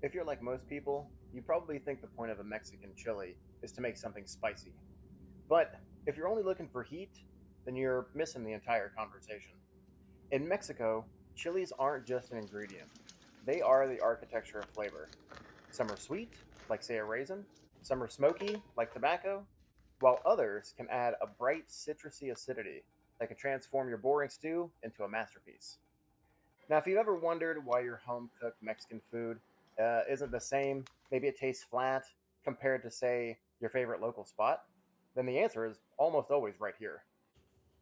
If you're like most people, you probably think the point of a Mexican chili is to make something spicy. But if you're only looking for heat, then you're missing the entire conversation. In Mexico, chilies aren't just an ingredient, they are the architecture of flavor. Some are sweet, like, say, a raisin, some are smoky, like tobacco, while others can add a bright citrusy acidity that can transform your boring stew into a masterpiece. Now, if you've ever wondered why your home cooked Mexican food isn't the same, maybe it tastes flat compared to, say, your favorite local spot, then the answer is almost always right here.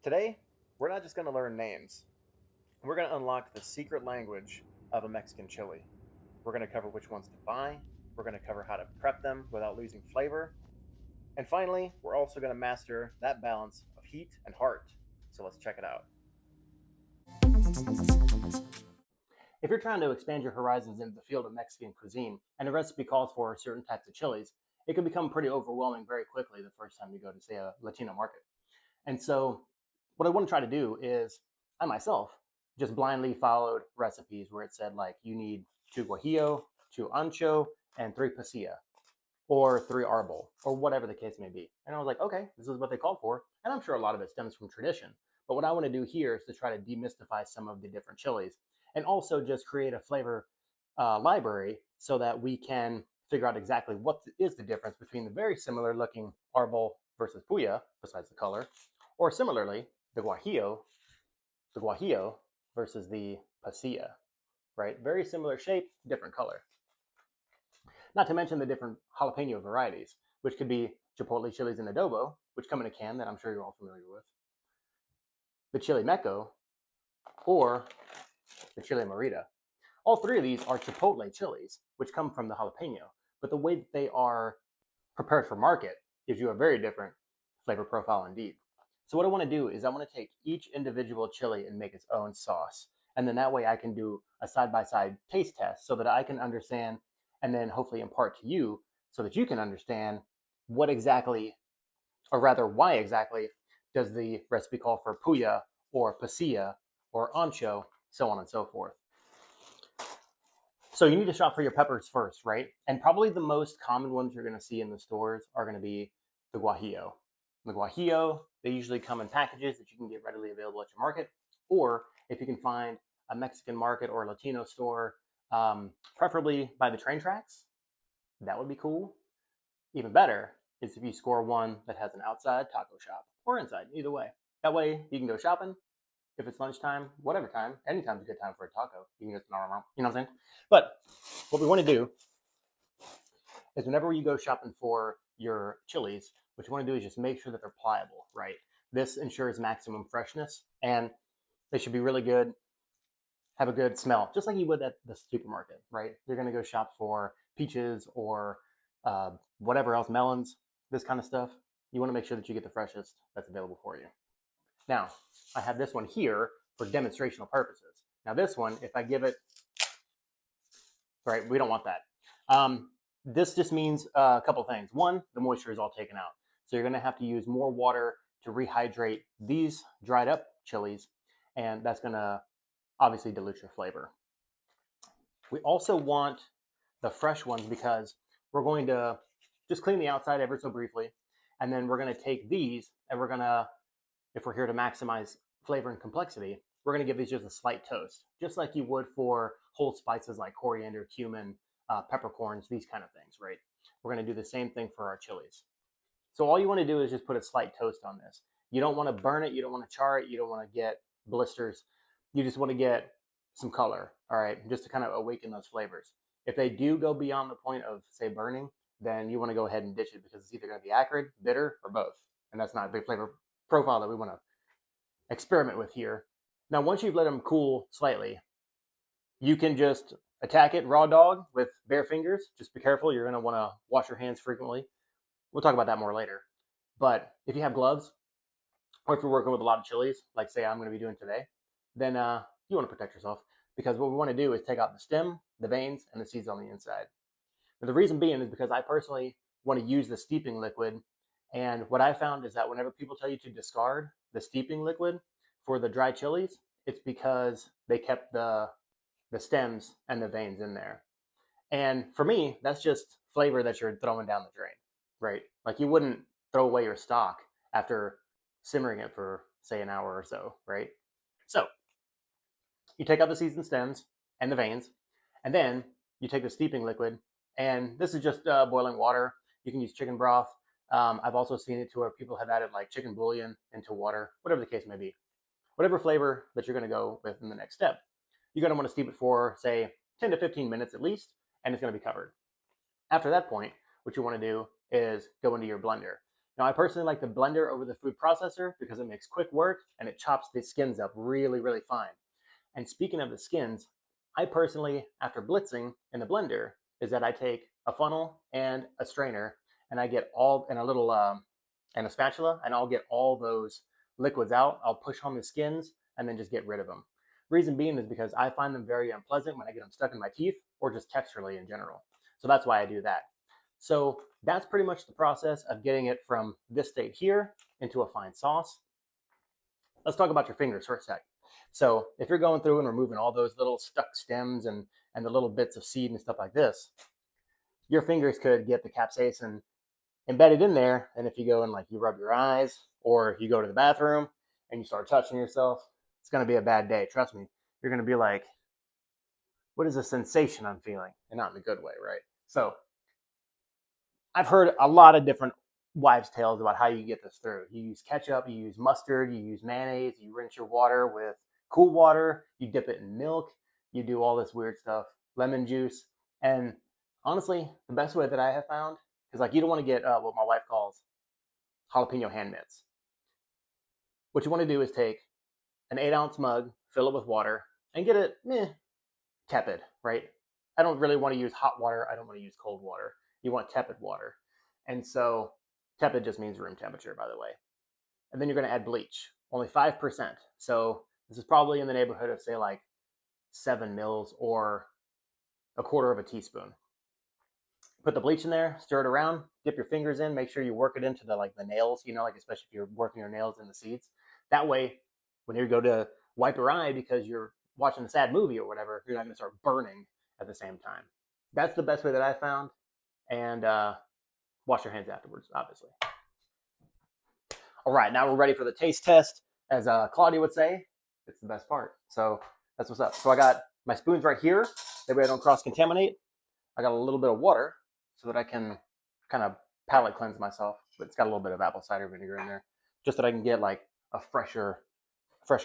Today, we're not just going to learn names, we're going to unlock the secret language of a Mexican chili. We're going to cover which ones to buy, we're going to cover how to prep them without losing flavor, and finally, we're also going to master that balance of heat and heart. So let's check it out. If you're trying to expand your horizons into the field of Mexican cuisine and a recipe calls for certain types of chilies, it can become pretty overwhelming very quickly the first time you go to, say, a Latino market. And so, what I want to try to do is, I myself just blindly followed recipes where it said, like, you need two guajillo, two ancho, and three pasilla, or three arbol, or whatever the case may be. And I was like, okay, this is what they called for. And I'm sure a lot of it stems from tradition. But what I want to do here is to try to demystify some of the different chilies and also just create a flavor library so that we can figure out exactly what is the difference between the very similar looking arbol versus puya, besides the color, or similarly, the guajillo versus the pasilla, right? Very similar shape, different color. Not to mention the different jalapeno varieties, which could be chipotle chilies in adobo, which come in a can that I'm sure you're all familiar with, the chili meco, or the chile morita. All three of these are chipotle chilies, which come from the jalapeno, but the way that they are prepared for market gives you a very different flavor profile indeed. So what I want to do is I want to take each individual chili and make its own sauce. And then that way I can do a side-by-side taste test so that I can understand and then hopefully impart to you so that you can understand what exactly, or rather why exactly, does the recipe call for puya or pasilla or ancho, so on and so forth. So you need to shop for your peppers first, right? And probably the most common ones you're going to see in the stores are going to be the guajillo. The guajillo, they usually come in packages that you can get readily available at your market, or if you can find a Mexican market or a Latino store, preferably by the train tracks, that would be cool. Even better is if you score one that has an outside taco shop or inside, either way. That way you can go shopping if it's lunchtime, whatever time, anytime's a good time for a taco. You can just, you know what I'm saying? But what we want to do is whenever you go shopping for your chilies, what you want to do is just make sure that they're pliable, right? This ensures maximum freshness and they should be really good, have a good smell, just like you would at the supermarket, right? You're going to go shop for peaches or whatever else, melons, this kind of stuff. You want to make sure that you get the freshest that's available for you. Now, I have this one here for demonstrational purposes. Now, this one, if I give it, right, we don't want that. This just means a couple things. One, the moisture is all taken out. So you're going to have to use more water to rehydrate these dried up chilies, and that's going to obviously dilute your flavor. We also want the fresh ones because we're going to just clean the outside ever so briefly, and then we're going to take these and we're going to, if we're here to maximize flavor and complexity, we're going to give these just a slight toast, just like you would for whole spices like coriander, cumin, peppercorns, these kind of things, right? We're going to do the same thing for our chilies. So all you want to do is just put a slight toast on this. You don't want to burn it, you don't want to char it, you don't want to get blisters. You just want to get some color, all right, just to kind of awaken those flavors. If they do go beyond the point of, say, burning, then you want to go ahead and ditch it because it's either going to be acrid, bitter, or both. And that's not the flavor profile that we want to experiment with here. Now, once you've let them cool slightly, you can just attack it raw dog with bare fingers. Just be careful. You're going to want to wash your hands frequently. We'll talk about that more later. But if you have gloves, or if you're working with a lot of chilies, like say I'm going to be doing today, then you want to protect yourself because what we want to do is take out the stem, the veins, and the seeds on the inside. But the reason being is because I personally want to use the steeping liquid. And what I found is that whenever people tell you to discard the steeping liquid for the dry chilies, it's because they kept the stems and the veins in there. And for me, that's just flavor that you're throwing down the drain, right? Like you wouldn't throw away your stock after simmering it for, say, an hour or so, right? So you take out the seeds and stems and the veins, and then you take the steeping liquid, and this is just boiling water. You can use chicken broth. I've also seen it to where people have added like chicken bouillon into water, whatever the case may be. Whatever flavor that you're going to go with in the next step. You're going to want to steep it for, say, 10 to 15 minutes at least, and it's going to be covered. After that point, what you want to do is go into your blender. Now, I personally like the blender over the food processor because it makes quick work and it chops the skins up really, really fine. And speaking of the skins, I personally, after blitzing in the blender, is that I take a funnel and a strainer and I get all, and a little, and a spatula, and I'll get all those liquids out. I'll push on the skins and then just get rid of them. Reason being is because I find them very unpleasant when I get them stuck in my teeth or just texturally in general. So that's why I do that. So that's pretty much the process of getting it from this state here into a fine sauce. Let's talk about your fingers for a sec. So if you're going through and removing all those little stuck stems and the little bits of seed and stuff like this, your fingers could get the capsaicin embedded in there. And if you go and like you rub your eyes or you go to the bathroom and you start touching yourself, it's going to be a bad day. Trust me. You're going to be like, what is the sensation I'm feeling? And not in a good way, right? So I've heard a lot of different wives' tales about how you get this through. You use ketchup, you use mustard, you use mayonnaise, you rinse your water with cool water, you dip it in milk, you do all this weird stuff, lemon juice. And honestly, the best way that I have found is like you don't want to get what my wife calls jalapeno hand mitts. What you want to do is take an 8-ounce mug, fill it with water, and get it tepid, right? I don't really want to use hot water. I don't want to use cold water. You want tepid water. And so tepid just means room temperature, by the way. And then you're going to add bleach, only 5%. So this is probably in the neighborhood of, say, like 7 mils or a quarter of a teaspoon. Put the bleach in there, stir it around, dip your fingers in, make sure you work it into the nails, like especially if you're working your nails in the seeds. That way, when you go to wipe your eye because you're watching a sad movie or whatever, you're not going to start burning at the same time. That's the best way that I found. And wash your hands afterwards, obviously. All right, now we're ready for the taste test. As Claudia would say, it's the best part. So that's what's up. So I got my spoons right here. That way I don't cross-contaminate. I got a little bit of water so that I can kind of palate cleanse myself. But it's got a little bit of apple cider vinegar in there, just that I can get like a fresher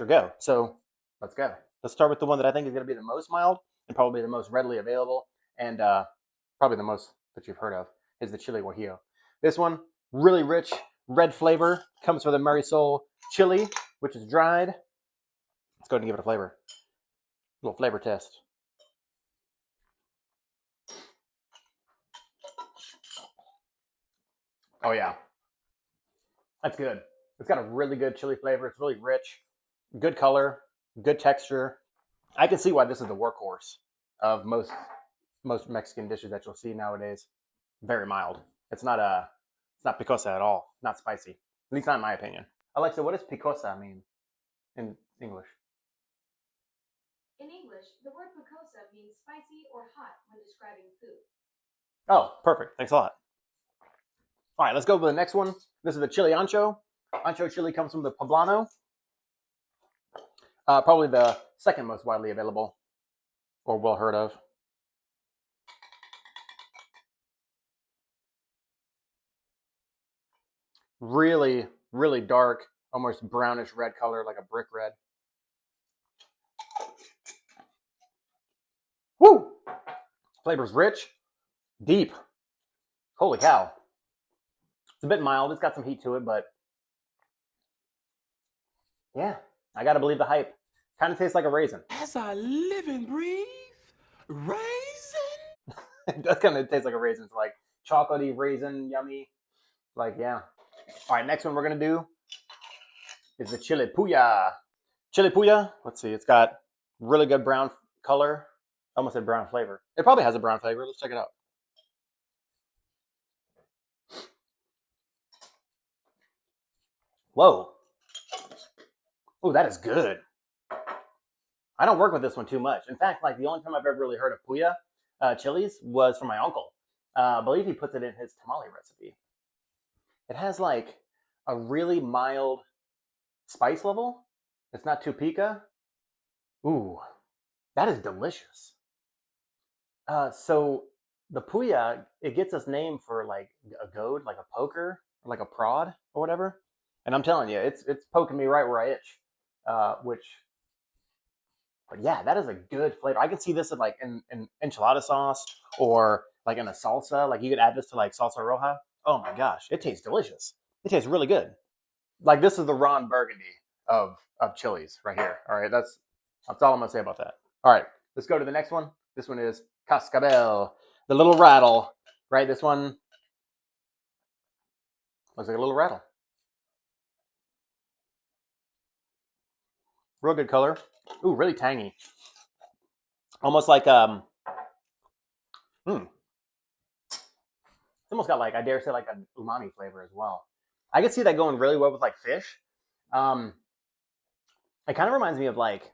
go. So let's go. Let's start with the one that I think is going to be the most mild and probably the most readily available, and probably the most that you've heard of is the chili guajillo. This one, really rich red flavor, comes with a Marisol chili, which is dried. Let's go ahead and give it a flavor. A little flavor test. Oh yeah, that's good. It's got a really good chili flavor. It's really rich, good color, good texture. I can see why this is the workhorse of most Mexican dishes that you'll see nowadays. Very mild. It's not picosa at all. Not spicy. At least not in my opinion. Alexa, what does picosa mean in English? In English, the word picosa means spicy or hot when describing food. Oh, perfect. Thanks a lot. All right, let's go to the next one. This is the chili ancho. Ancho chili comes from the poblano. Probably the second most widely available or well heard of. Really, really dark, almost brownish red color, like a brick red. Woo! Flavor's rich, deep. Holy cow. It's a bit mild. It's got some heat to it, but yeah, I gotta believe the hype. Kind of tastes like a raisin. As I live and breathe, raisin. It does kind of taste like a raisin. It's like chocolatey raisin, yummy. Like, yeah. All right, next one we're gonna do is the chile puya. Chile puya, let's see, it's got really good brown color. I almost said brown flavor. It probably has a brown flavor. Let's check it out. Whoa. Oh, that is good. I don't work with this one too much. In fact, like the only time I've ever really heard of puya chilies was from my uncle. I believe he puts it in his tamale recipe. It has like a really mild spice level. It's not too pica. Ooh, that is delicious. So the puya, it gets its name for like a goad, like a poker, or like a prod or whatever. And I'm telling you, it's poking me right where I itch. Which, but yeah, that is a good flavor. I can see this in like in enchilada sauce or like in a salsa. Like you could add this to like salsa roja. Oh my gosh, it tastes delicious. It tastes really good. Like this is the Ron Burgundy of chilies right here. All right, that's all I'm gonna say about that. All right, let's go to the next one. This one is cascabel, the little rattle. Right, this one looks like a little rattle. Real good color. Ooh, really tangy. Almost like it's almost got like I dare say like an umami flavor as well. I could see that going really well with like fish. Um, it kind of reminds me of like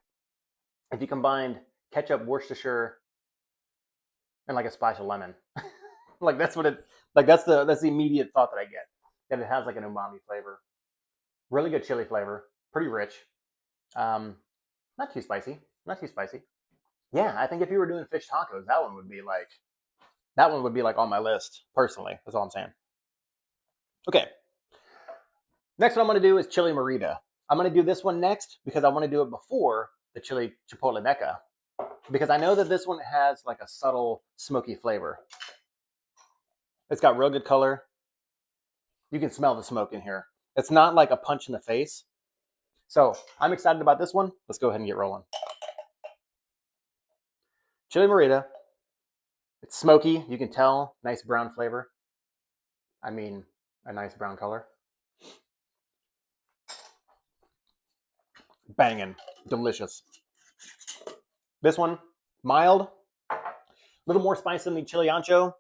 if you combined ketchup, Worcestershire, and like a splash of lemon. Like that's what it like. That's the immediate thought that I get. That it has like an umami flavor. Really good chili flavor. Pretty rich. Um, not too spicy. Not too spicy. Yeah, I think if you were doing fish tacos, that one would be like on my list personally. That's all I'm saying. Okay, next one I'm going to do is chili morita. I'm going to do this one next because I want to do it before the chili chipotle mecca because I know that this one has like a subtle smoky flavor. It's got real good color. You can smell the smoke in here. It's not like a punch in the face. So I'm excited about this one. Let's go ahead and get rolling. Chili morita. It's smoky. You can tell. Nice brown flavor. I mean, a nice brown color. Banging. Delicious. This one, mild. A little more spice than the chili ancho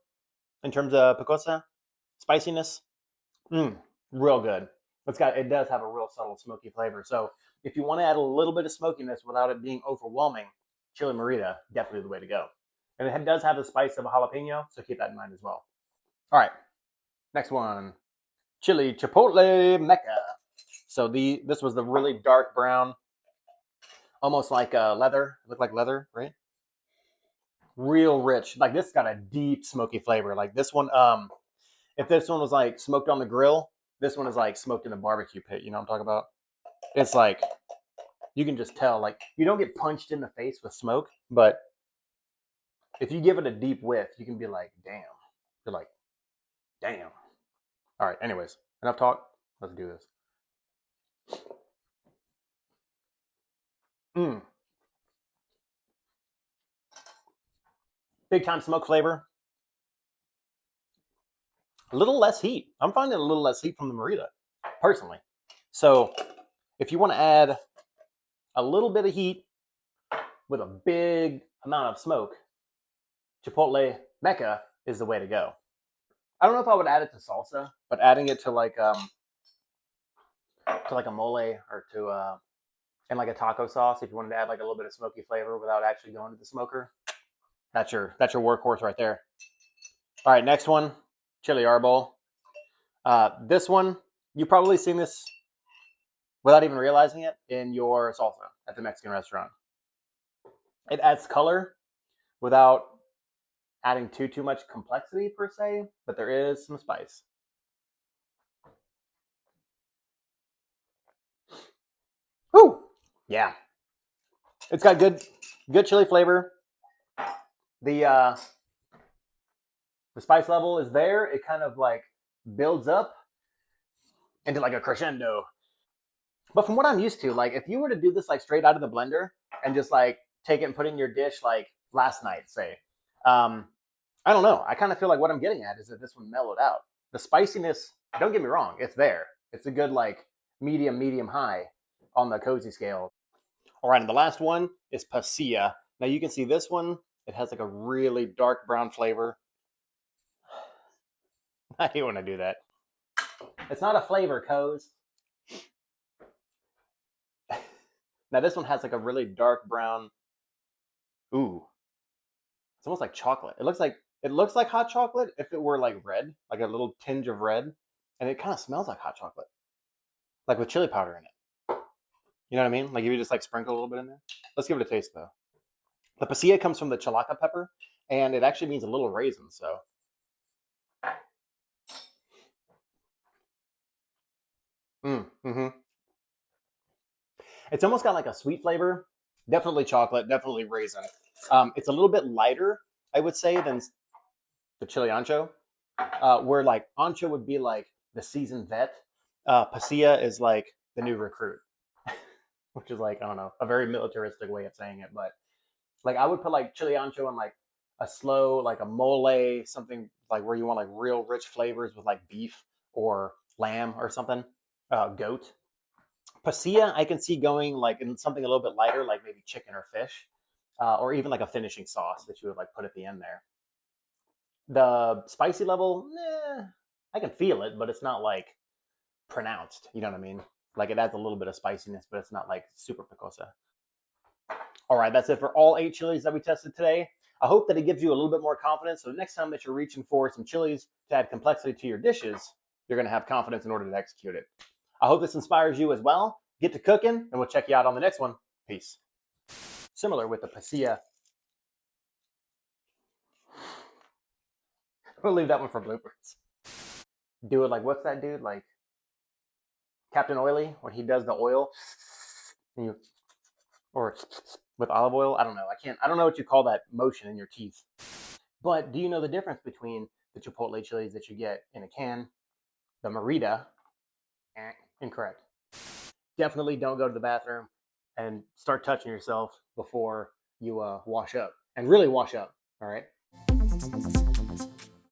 in terms of picosa. Spiciness. Real good. It does have a real subtle smoky flavor. So if you want to add a little bit of smokiness without it being overwhelming, chili morita definitely the way to go. And it does have the spice of a jalapeno, so keep that in mind as well. All right, next one, chili chipotle mecca. So this was the really dark brown, almost like leather. It looked like leather, right? Real rich. Like this got a deep smoky flavor. Like this one, if this one was like smoked on the grill, this one is like smoked in a barbecue pit. You know what I'm talking about? It's like you can just tell. Like you don't get punched in the face with smoke, but if you give it a deep whiff, you can be like, damn. You're like, damn. All right. Anyways, enough talk. Let's do this. Mm. Big time smoke flavor. A little less heat. I'm finding a little less heat from the Merita, personally. So if you want to add a little bit of heat with a big amount of smoke, Chipotle Mecca is the way to go. I don't know if I would add it to salsa, but adding it to like a mole or to and like a taco sauce, if you wanted to add like a little bit of smoky flavor without actually going to the smoker, that's your workhorse right there. All right, next one, chili arbol. This one you've probably seen this without even realizing it in your salsa at the Mexican restaurant. It adds color without adding too much complexity per se, but there is some spice. Whew! Yeah, it's got good chili flavor. The the spice level is there. It kind of like builds up into like a crescendo. But from what I'm used to, like if you were to do this like straight out of the blender and just like take it and put it in your dish like last night, say, um, I don't know. I kind of feel like what I'm getting at is that this one mellowed out. The spiciness, don't get me wrong, it's there. It's a good like medium high on the cozy scale. All right, and the last one is pasilla. Now you can see this one. It has like a really dark brown flavor. I hate when I do that. It's not a flavor, coz. Now this one has like a really dark brown. Ooh, It's almost like chocolate. It looks like hot chocolate if it were like red, like a little tinge of red, and it kind of smells like hot chocolate, like with chili powder in it. You know what I mean? Like if you just like sprinkle a little bit in there. Let's give it a taste though. The pasilla comes from the chalaca pepper, and it actually means a little raisin. So, mm-hmm. It's almost got like a sweet flavor. Definitely chocolate. Definitely raisin. It's a little bit lighter, I would say, than the chili ancho. Where like ancho would be like the seasoned vet. Pasilla is like the new recruit, which is like I don't know, a very militaristic way of saying it, but like I would put like chili ancho in like a slow, like a mole, something like where you want like real rich flavors with like beef or lamb or something, goat. Pasilla, I can see going like in something a little bit lighter, like maybe chicken or fish, or even like a finishing sauce that you would like put at the end there. The spicy level, I can feel it, but it's not like pronounced. You know what I mean? Like it adds a little bit of spiciness, but it's not like super picosa. All right, that's it for all 8 chilies that we tested today. I hope that it gives you a little bit more confidence. So the next time that you're reaching for some chilies to add complexity to your dishes, you're going to have confidence in order to execute it. I hope this inspires you as well. Get to cooking, and we'll check you out on the next one. Peace. Similar with the pasilla. We'll leave that one for bloopers. Do it like, what's that dude? Like Captain Oily when he does the oil, and you, or with olive oil. I don't know. I don't know what you call that motion in your teeth. But do you know the difference between the chipotle chilies that you get in a can, the Merida? Incorrect. Definitely don't go to the bathroom and start touching yourself before you wash up, and really wash up. All right.